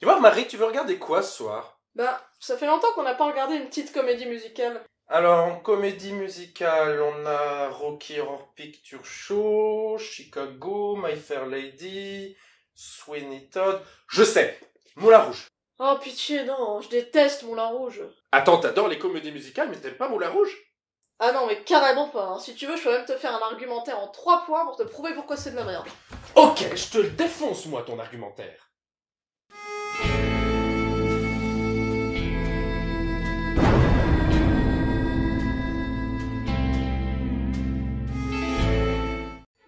Et moi, Marie, tu veux regarder quoi ce soir? Bah, ça fait longtemps qu'on n'a pas regardé une petite comédie musicale. Alors, en comédie musicale, on a Rocky Horror Picture Show, Chicago, My Fair Lady, Sweeney Todd... Je sais, Moulin Rouge. Oh pitié, non, je déteste Moulin Rouge. Attends, t'adores les comédies musicales, mais t'aimes pas Moulin Rouge? Ah non, mais carrément pas. Hein. Si tu veux, je peux même te faire un argumentaire en 3 points pour te prouver pourquoi c'est de la merde. Ok, je te le défonce, moi, ton argumentaire.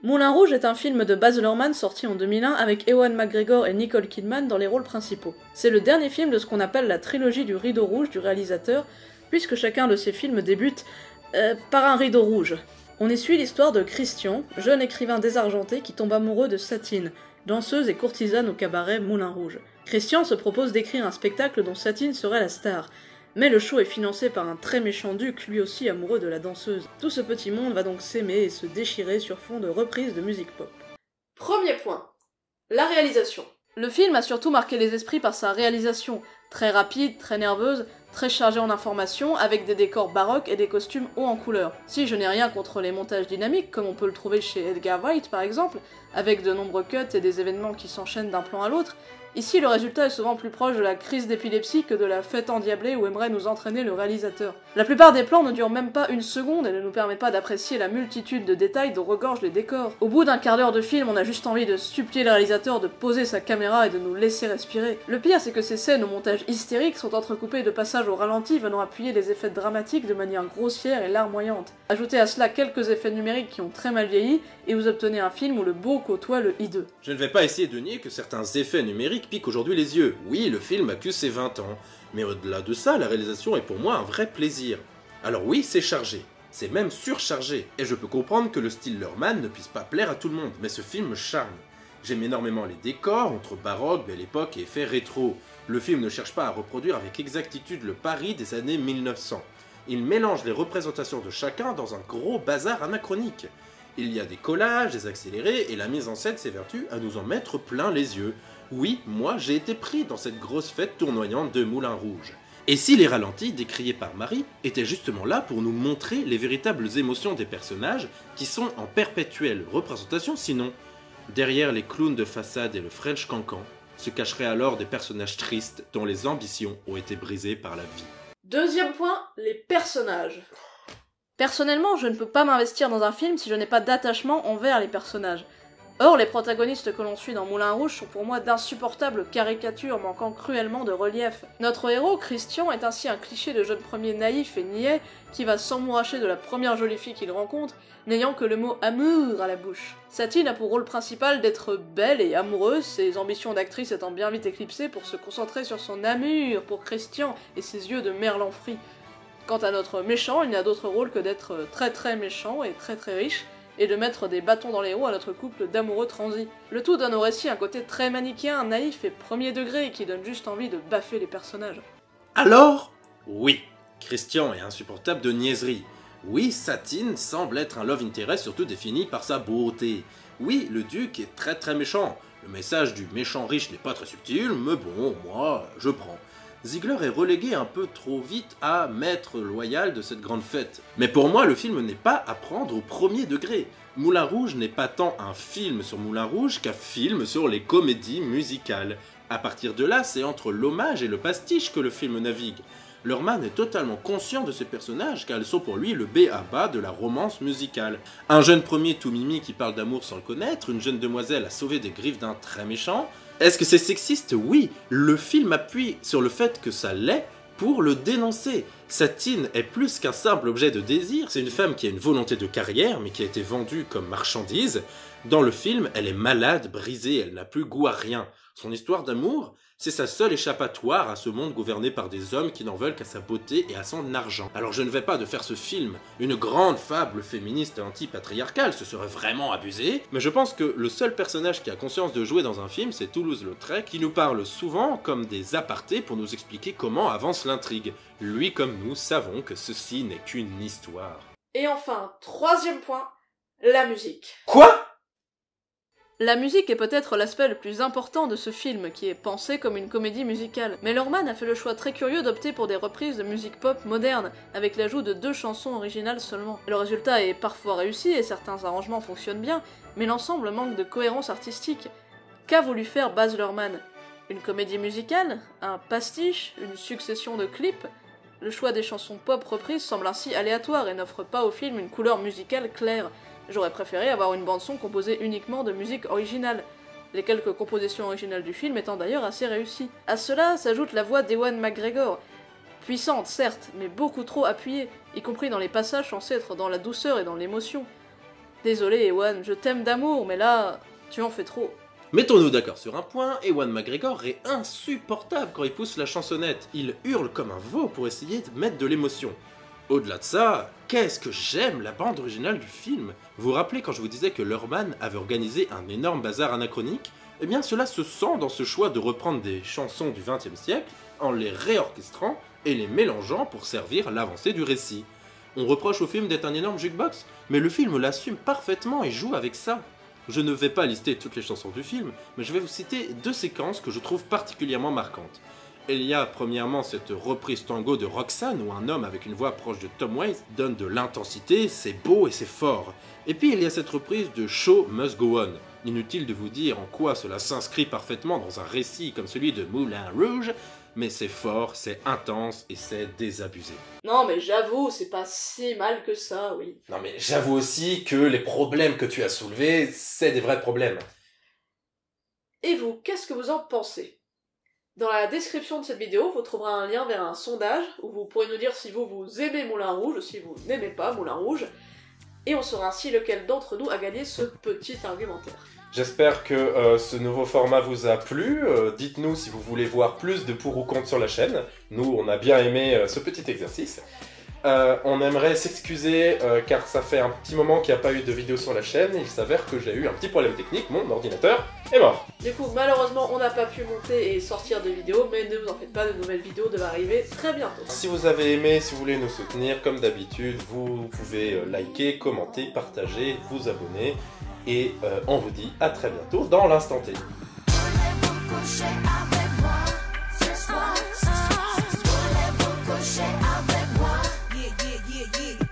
Moulin Rouge est un film de Baz Luhrmann sorti en 2001 avec Ewan McGregor et Nicole Kidman dans les rôles principaux. C'est le dernier film de ce qu'on appelle la trilogie du rideau rouge du réalisateur, puisque chacun de ces films débute par un rideau rouge. On y suit l'histoire de Christian, jeune écrivain désargenté qui tombe amoureux de Satine, danseuse et courtisane au cabaret Moulin Rouge. Christian se propose d'écrire un spectacle dont Satine serait la star. Mais le show est financé par un très méchant duc, lui aussi amoureux de la danseuse. Tout ce petit monde va donc s'aimer et se déchirer sur fond de reprises de musique pop. Premier point. La réalisation. Le film a surtout marqué les esprits par sa réalisation, très rapide, très nerveuse, très chargée en informations, avec des décors baroques et des costumes hauts en couleur. Si je n'ai rien contre les montages dynamiques, comme on peut le trouver chez Edgar Wright par exemple, avec de nombreux cuts et des événements qui s'enchaînent d'un plan à l'autre, ici, le résultat est souvent plus proche de la crise d'épilepsie que de la fête endiablée où aimerait nous entraîner le réalisateur. La plupart des plans ne durent même pas une seconde et ne nous permettent pas d'apprécier la multitude de détails dont regorgent les décors. Au bout d'un quart d'heure de film, on a juste envie de supplier le réalisateur de poser sa caméra et de nous laisser respirer. Le pire, c'est que ces scènes au montage hystérique sont entrecoupées de passages au ralenti venant appuyer les effets dramatiques de manière grossière et larmoyante. Ajoutez à cela quelques effets numériques qui ont très mal vieilli, et vous obtenez un film où le beau côtoie le hideux. Je ne vais pas essayer de nier que certains effets numériques piquent aujourd'hui les yeux. Oui, le film accuse ses 20 ans. Mais au-delà de ça, la réalisation est pour moi un vrai plaisir. Alors oui, c'est chargé. C'est même surchargé. Et je peux comprendre que le style Luhrmann ne puisse pas plaire à tout le monde, mais ce film me charme. J'aime énormément les décors, entre baroque, belle époque et effets rétro. Le film ne cherche pas à reproduire avec exactitude le Paris des années 1900. Il mélange les représentations de chacun dans un gros bazar anachronique. Il y a des collages, des accélérés, et la mise en scène s'évertue à nous en mettre plein les yeux. Oui, moi j'ai été pris dans cette grosse fête tournoyante de Moulin Rouge. Et si les ralentis, décriés par Marie, étaient justement là pour nous montrer les véritables émotions des personnages qui sont en perpétuelle représentation sinon. Derrière les clowns de façade et le French cancan, se cacheraient alors des personnages tristes dont les ambitions ont été brisées par la vie. Deuxième point, les personnages. Personnellement, je ne peux pas m'investir dans un film si je n'ai pas d'attachement envers les personnages. Or, les protagonistes que l'on suit dans Moulin Rouge sont pour moi d'insupportables caricatures manquant cruellement de relief. Notre héros, Christian, est ainsi un cliché de jeune premier naïf et niais qui va s'emmouracher de la première jolie fille qu'il rencontre, n'ayant que le mot amour à la bouche. Satine a pour rôle principal d'être belle et amoureuse, ses ambitions d'actrice étant bien vite éclipsées pour se concentrer sur son amour pour Christian et ses yeux de merlan frit. Quant à notre méchant, il n'a d'autre rôle que d'être très très méchant et très très riche, et de mettre des bâtons dans les roues à notre couple d'amoureux transis. Le tout donne au récit un côté très manichéen, naïf et premier degré, qui donne juste envie de baffer les personnages. Alors, oui, Christian est insupportable de niaiserie. Oui, Satine semble être un love interest surtout défini par sa beauté. Oui, le duc est très très méchant. Le message du méchant riche n'est pas très subtil, mais bon, moi, je prends. Ziegler est relégué un peu trop vite à maître loyal de cette grande fête. Mais pour moi, le film n'est pas à prendre au premier degré. Moulin Rouge n'est pas tant un film sur Moulin Rouge qu'un film sur les comédies musicales. À partir de là, c'est entre l'hommage et le pastiche que le film navigue. Luhrmann est totalement conscient de ces personnages car ils sont pour lui le b.a.-ba de la romance musicale. Un jeune premier tout mimi qui parle d'amour sans le connaître, une jeune demoiselle à sauver des griffes d'un très méchant. Est-ce que c'est sexiste? Oui, le film appuie sur le fait que ça l'est pour le dénoncer. Satine est plus qu'un simple objet de désir, c'est une femme qui a une volonté de carrière mais qui a été vendue comme marchandise. Dans le film, elle est malade, brisée, elle n'a plus goût à rien. Son histoire d'amour, c'est sa seule échappatoire à ce monde gouverné par des hommes qui n'en veulent qu'à sa beauté et à son argent. Alors je ne vais pas de faire ce film une grande fable féministe et anti-patriarcale, ce serait vraiment abusé, mais je pense que le seul personnage qui a conscience de jouer dans un film, c'est Toulouse-Lautrec, qui nous parle souvent comme des apartés pour nous expliquer comment avance l'intrigue. Lui comme nous savons que ceci n'est qu'une histoire. Et enfin, troisième point, la musique. Quoi? La musique est peut-être l'aspect le plus important de ce film, qui est pensé comme une comédie musicale. Mais Luhrmann a fait le choix très curieux d'opter pour des reprises de musique pop moderne, avec l'ajout de 2 chansons originales seulement. Le résultat est parfois réussi et certains arrangements fonctionnent bien, mais l'ensemble manque de cohérence artistique. Qu'a voulu faire Baz Luhrmann? Une comédie musicale? Un pastiche? Une succession de clips? Le choix des chansons pop reprises semble ainsi aléatoire et n'offre pas au film une couleur musicale claire. J'aurais préféré avoir une bande-son composée uniquement de musique originale, les quelques compositions originales du film étant d'ailleurs assez réussies. À cela s'ajoute la voix d'Ewan McGregor, puissante certes, mais beaucoup trop appuyée, y compris dans les passages censés être dans la douceur et dans l'émotion. Désolé Ewan, je t'aime d'amour, mais là, tu en fais trop. Mettons-nous d'accord sur un point, Ewan McGregor est insupportable quand il pousse la chansonnette. Il hurle comme un veau pour essayer de mettre de l'émotion. Au-delà de ça, qu'est-ce que j'aime la bande originale du film! Vous vous rappelez quand je vous disais que Luhrmann avait organisé un énorme bazar anachronique? Eh bien cela se sent dans ce choix de reprendre des chansons du XXe siècle en les réorchestrant et les mélangeant pour servir l'avancée du récit. On reproche au film d'être un énorme jukebox, mais le film l'assume parfaitement et joue avec ça. Je ne vais pas lister toutes les chansons du film, mais je vais vous citer 2 séquences que je trouve particulièrement marquantes. Il y a premièrement cette reprise tango de Roxanne où un homme avec une voix proche de Tom Waits donne de l'intensité, c'est beau et c'est fort. Et puis il y a cette reprise de Show Must Go On. Inutile de vous dire en quoi cela s'inscrit parfaitement dans un récit comme celui de Moulin Rouge, mais c'est fort, c'est intense et c'est désabusé. Non mais j'avoue, c'est pas si mal que ça, oui. Non mais j'avoue aussi que les problèmes que tu as soulevés, c'est des vrais problèmes. Et vous, qu'est-ce que vous en pensez? Dans la description de cette vidéo, vous trouverez un lien vers un sondage où vous pourrez nous dire si vous aimez Moulin Rouge ou si vous n'aimez pas Moulin Rouge, et on saura ainsi lequel d'entre nous a gagné ce petit argumentaire. J'espère que ce nouveau format vous a plu. Dites-nous si vous voulez voir plus de pour ou contre sur la chaîne. Nous, on a bien aimé ce petit exercice. On aimerait s'excuser car ça fait un petit moment qu'il n'y a pas eu de vidéo sur la chaîne. Il s'avère que j'ai eu un petit problème technique, mon ordinateur est mort. Du coup, malheureusement, on n'a pas pu monter et sortir de vidéos, mais ne vous en faites pas, de nouvelles vidéos devraient arriver très bientôt. Si vous avez aimé, si vous voulez nous soutenir, comme d'habitude, vous pouvez liker, commenter, partager, vous abonner. Et on vous dit à très bientôt dans l'instant T. Yeah.